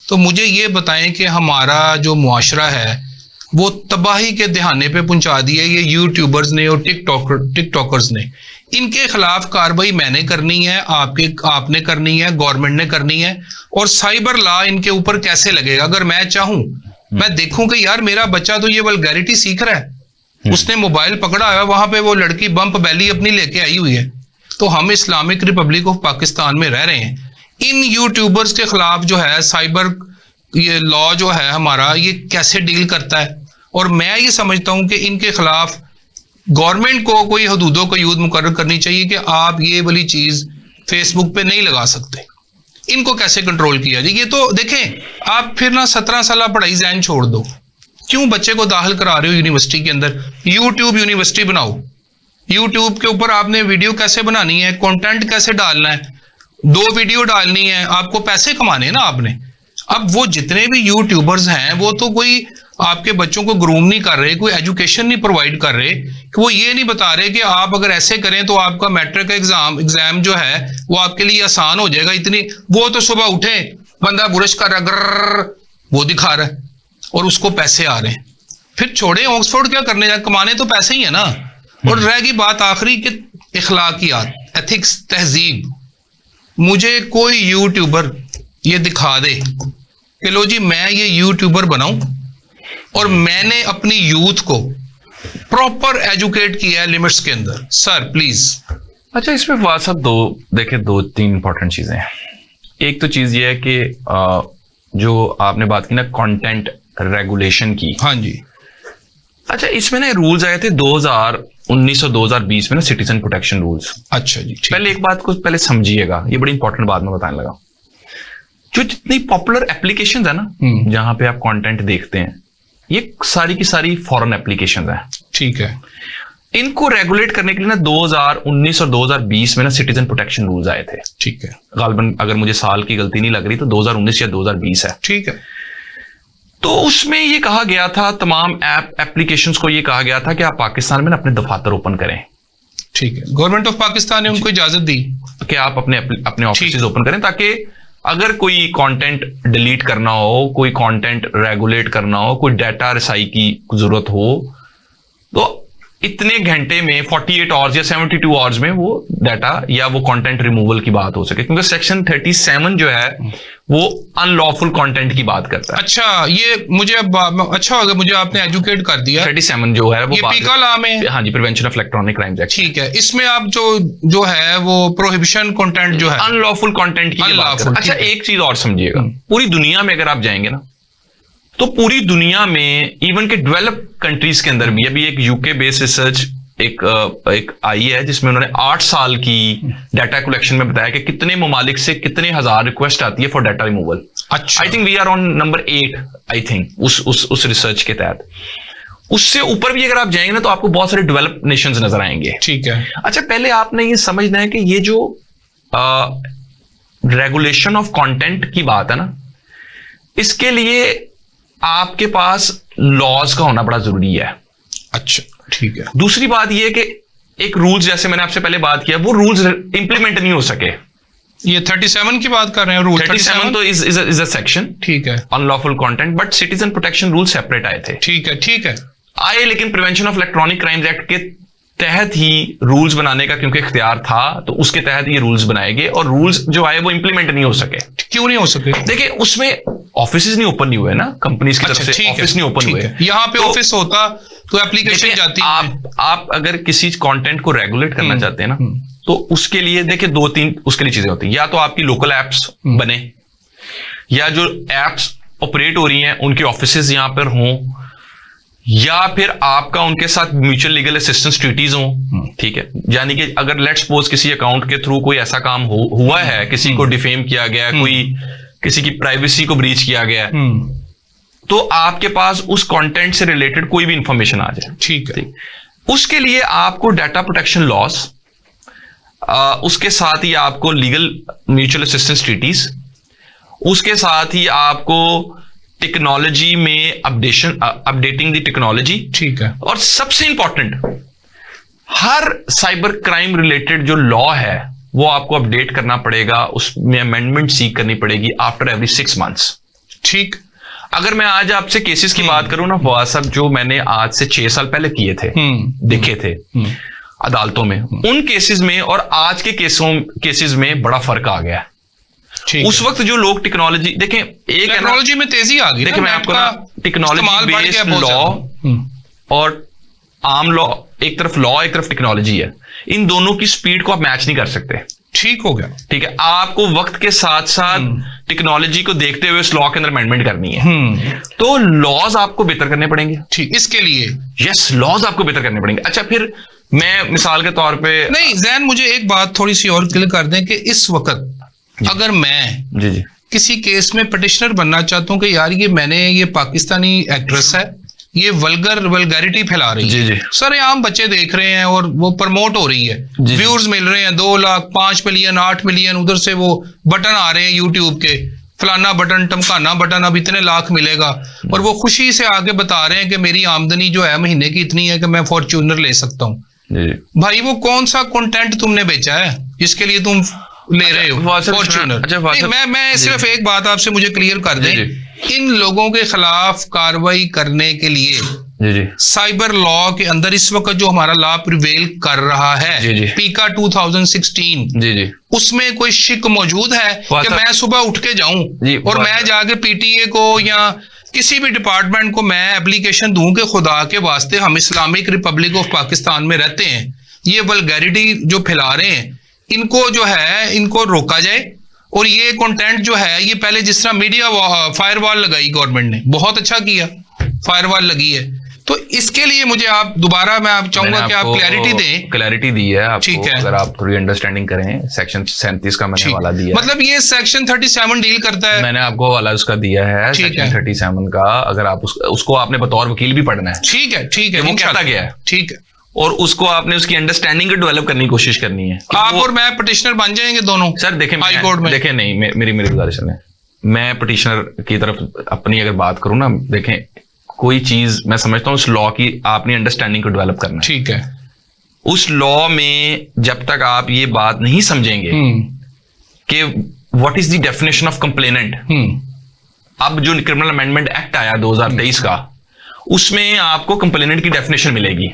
तो मुझे ये बताएं कि हमारा जो मुआशरा है वो तबाही के दहाने पे पहुंचा दिया ये यूट्यूबर्स ने और टिकटॉकर्स ने। इनके खिलाफ कार्रवाई मैंने करनी है, आपने करनी है, गवर्नमेंट ने करनी है। और साइबर लॉ इनके ऊपर कैसे लगेगा? अगर मैं चाहूं, मैं देखूं कि यार मेरा बच्चा तो ये वल्गैरिटी सीख रहा है, उसने मोबाइल पकड़ा है, वहां पे वो लड़की बम्प बैली अपनी लेके आई हुई है, तो हम इस्लामिक रिपब्लिक ऑफ पाकिस्तान में रह रहे हैं। इन यूट्यूबर्स के खिलाफ जो है साइबर ये लॉ जो है हमारा, ये कैसे डील करता है? और मैं ये समझता हूं कि इनके खिलाफ गवर्नमेंट को कोई हदूदों को यूद मुकर्रर करनी चाहिए कि आप ये वाली चीज फेसबुक पे नहीं लगा सकते। इनको कैसे कंट्रोल किया जाए? ये तो देखें, आप फिर ना 17 साल पढ़ाई जैन छोड़ दो, क्यों बच्चे को दाखिल करा रहे हो यूनिवर्सिटी के अंदर? यूट्यूब यूनिवर्सिटी बनाओ, यूट्यूब के ऊपर आपने वीडियो कैसे बनानी है, कंटेंट कैसे डालना है, 2 वीडियो डालनी है, आपको पैसे कमाने हैं ना आपने। अब वो जितने भी यूट्यूबर्स हैं वो तो कोई आपके बच्चों को ग्रूम नहीं कर रहे, कोई एजुकेशन नहीं प्रोवाइड कर रहे, कि वो ये नहीं बता रहे कि आप अगर ऐसे करें तो आपका मैट्रिक का एग्जाम जो है वो आपके लिए आसान हो जाएगा। इतनी वो तो सुबह उठे, बंदा बुरश कर रहा, वो दिखा रहा है और उसको पैसे आ रहे हैं। फिर छोड़े, ऑक्सफोर्ड क्या करने जाए, कमाने तो पैसे ही है ना। और रह गई बात आखिरी कि इखलाकियात, एथिक्स, तहजीब। मुझे कोई यूट्यूबर ये दिखा दे कि लो जी मैं ये यूट्यूबर बनाऊं और मैंने अपनी यूथ को प्रॉपर एजुकेट किया है लिमिट्स के अंदर, सर प्लीज। अच्छा, इसमें फवाद साहब देखिए 2-3 इंपॉर्टेंट चीजें हैं। एक तो चीज ये है कि जो आपने बात की ना कंटेंट रेगुलेशन की। हाँ जी। अच्छा, इसमें ना रूल्स आए थे 2019 और 2020 में ना, सिटीजन प्रोटेक्शन रूल्स। अच्छा जी। पहले एक बात को पहले समझिएगा, ये बड़ी इंपॉर्टेंट बात मैं बताने लगा। जो जितनी पॉपुलर एप्लीकेशंस है ना जहां पे आप कंटेंट देखते हैं, ये सारी की सारी फॉरेन एप्लीकेशंस हैं। ठीक है। इनको रेगुलेट करने के लिए ना 2019 और 2020 में ना सिटीजन प्रोटेक्शन रूल्स आए थे। ठीक है। गालबन अगर मुझे साल की गलती नहीं लग रही तो 2019 या 2020 है। ठीक है। तो उसमें ये कहा गया था, तमाम एप्लीकेशंस को ये कहा गया था कि आप पाकिस्तान में अपने दफातर ओपन करें। ठीक है। गवर्नमेंट ऑफ पाकिस्तान ने उनको इजाजत दी कि आप अपने ऑफिस ओपन करें, ताकि अगर कोई कंटेंट डिलीट करना हो, कोई कंटेंट रेगुलेट करना हो, कोई डाटा रिसाई की जरूरत हो, तो इतने घंटे में 48 आवर्स या 72 आवर्स में वो डाटा या वो कंटेंट रिमूवल की बात हो सके। क्योंकि सेक्शन 37 जो है वो अनलॉफुल कंटेंट की बात करता है। अच्छा, ये मुझे अच्छा होगा, मुझे आपने एजुकेट कर दिया। 37 जो है वो पीका लॉ में, हाँ जी, prevention of electronic crimes act. ठीक है। इसमें आप जो है वो प्रोहिबिशन कंटेंट जो है अनलॉफुल कंटेंट की बात करता है। अच्छा, एक चीज और समझिएगा, पूरी दुनिया में अगर आप जाएंगे ना, तो पूरी दुनिया में इवन के डेवलप कंट्रीज के अंदर भी अभी एक यूके बेस्ड रिसर्च एक आई है जिसमें उन्होंने 8 साल की डाटा कलेक्शन में बताया कि कितने ममालिक से कितने हजार रिक्वेस्ट आती है फॉर डाटा रिमूवल। अच्छा। I think we are on number 8 I think उस रिसर्च के तहत। उससे ऊपर भी अगर आप जाएंगे ना तो आपको बहुत सारे डेवलप नेशंस नजर आएंगे। ठीक है। अच्छा, पहले आपने ये समझना है कि ये जो रेगुलेशन ऑफ कंटेंट की बात है ना, इसके लिए आपके पास लॉज का होना बड़ा जरूरी है। अच्छा, ठीक है। दूसरी बात यह है कि एक रूल्स, जैसे मैंने आपसे पहले बात किया, वो रूल्स इंप्लीमेंट नहीं हो सके। ये 37 की बात कर रहे हैं, रूल 37 तो इज अ सेक्शन, ठीक है, unlawful content, but citizen protection rule separate आए थे। ठीक है। ठीक है। आए, लेकिन prevention of electronic crimes act के तहत ही रूल्स बनाने का क्योंकि इख्तियार था, तो उसके तहत ये रूल्स बनाए गए, और रूल्स जो आए वो इंप्लीमेंट नहीं हो सके। क्यों नहीं हो सके? देखिए, उसमें ऑफिसेज नहीं ओपन नहीं हुए ना, कंपनीज की तरफ से ऑफिस नहीं ओपन हुए। यहाँ पे ऑफिस होता तो एप्लीकेशन जाती है। आप अगर किसी कंटेंट को रेगुलेट करना चाहते हैं ना, तो उसके लिए देखिए 2-3 उसके लिए चीजें होती हैं। या तो आपकी लोकल एप्स बने, या जो एप्स ऑपरेट हो रही हैं उनके ऑफिसेज यहां पर हों, या फिर आपका उनके साथ म्यूचुअल लीगल असिस्टेंस ट्रीटीज हों। ठीक है, यानी कि अगर लेट्स सपोज किसी अकाउंट के थ्रू कोई ऐसा काम हुआ है, किसी को डिफेम किया गया, कोई किसी की प्राइवेसी को ब्रीच किया गया, तो आपके पास उस कंटेंट से रिलेटेड कोई भी इंफॉर्मेशन आ जाए। ठीक है। उसके लिए आपको डाटा प्रोटेक्शन लॉस, उसके साथ ही आपको लीगल म्यूचुअल असिस्टेंस ट्रीटीज, उसके साथ ही आपको टेक्नोलॉजी में अपडेटिंग द टेक्नोलॉजी। ठीक है। और सबसे इंपॉर्टेंट, हर साइबर क्राइम रिलेटेड जो लॉ है वो आपको अपडेट करना पड़ेगा, उसमें अमेंडमेंट सीक करनी पड़ेगी आफ्टर एवरी 6 months। ठीक। अगर मैं आज आपसे केसेस की बात करूं ना फवाद साहब, जो मैंने आज से 6 साल पहले किए थे, देखे थे अदालतों में, उन केसेस में और आज के केसेस में बड़ा फर्क आ गया है। उस वक्त जो लोग टेक्नोलॉजी देखें, एक टेक्नोलॉजी में तेजी आ गई। देखिए मैं आपको ना टेक्नोलॉजी बेस्ड लॉ और आम लॉ, एक तरफ लॉ एक तरफ टेक्नोलॉजी है, इन दोनों की स्पीड को आप मैच नहीं कर सकते। ठीक हो गया। ठीक है, आपको वक्त के साथ साथ टेक्नोलॉजी को देखते हुए उस लॉ के अंदर अमेंडमेंट करनी है, तो लॉज आपको बेहतर करने पड़ेंगे। ठीक, इसके लिए यस, लॉज आपको बेहतर करने पड़ेंगे। अच्छा, फिर मैं मिसाल के तौर पे नहीं जैन, मुझे एक बात थोड़ी सी और क्लियर कर दें कि इस वक्त अगर मैं जी किसी केस में पिटिशनर बनना चाहता हूं कि यार ये पाकिस्तानी एक्ट्रेस है, ये वल्गैरिटी फैला रही है, जी। सर आम बच्चे देख रहे हैं और वो प्रमोट हो रही है, व्यूअर्स मिल रहे हैं 2 लाख 5 मिलियन 8 मिलियन, उधर से वो बटन आ रहे हैं यूट्यूब के, फलाना बटन टमकाना बटन, अब इतने लाख मिलेगा, और वो खुशी से आगे बता रहे हैं कि मेरी आमदनी जो है महीने की इतनी है कि मैं फॉर्च्यूनर ले सकता हूँ। भाई वो कौन सा कंटेंट तुमने बेचा है जिसके लिए तुम ले रहे हो फॉर्च्यूनर? मैं सिर्फ एक बात आपसे मुझे क्लियर कर दें, इन लोगों के खिलाफ कार्रवाई करने के लिए साइबर लॉ के अंदर इस वक्त जो हमारा लॉ प्रिवेल कर रहा है, पीका 2016, उसमें कोई शिक मौजूद है कि मैं सुबह उठ के जाऊं और मैं जाके पीटीए को या किसी भी डिपार्टमेंट को मैं एप्लीकेशन दूं कि खुदा के वास्ते हम इस्लामिक रिपब्लिक ऑफ पाकिस्तान में रहते हैं, ये वल्गैरिटी जो फैला रहे हैं इनको जो है इनको रोका जाए, और ये कंटेंट जो है ये पहले जिस तरह मीडिया फायरवॉल लगाई गवर्नमेंट ने, बहुत अच्छा किया, फायरवॉल लगी है, तो इसके लिए मुझे आप दोबारा मैं आप चाहूंगा कि आप क्लैरिटी दें। क्लैरिटी दी है आपको, ठीक है, अगर आप थोड़ी अंडरस्टैंडिंग करें, सेक्शन 37 का मैंने हवाला दिया, मतलब ये सेक्शन 37 डील करता है, मैंने आपको हवाला उसका दिया है सेक्शन 37 का, अगर आप उसको आपने बतौर वकील भी पढ़ना है। ठीक है, वो कहता गया है, ठीक है, और उसको आपने उसकी अंडरस्टैंडिंग को डेवलप करने की कोशिश करनी है। आप और मैं पिटिशनर बन जाएंगे दोनों सर। देखें हाई कोर्ट में, देखें नहीं, मेरी गुजारिश है, मैं पिटिशनर की तरफ अपनी अगर बात करूं ना, देखें कोई चीज मैं समझता हूं उस लॉ की आपने अंडरस्टैंडिंग को डेवलप करना है। ठीक है, उस लॉ में जब तक आप ये बात नहीं समझेंगे कि what is the definition of complainant, अब जो क्रिमिनल अमेंडमेंट एक्ट आया 2023 का, उसमें आपको कंप्लेनेंट की डेफिनेशन मिलेगी।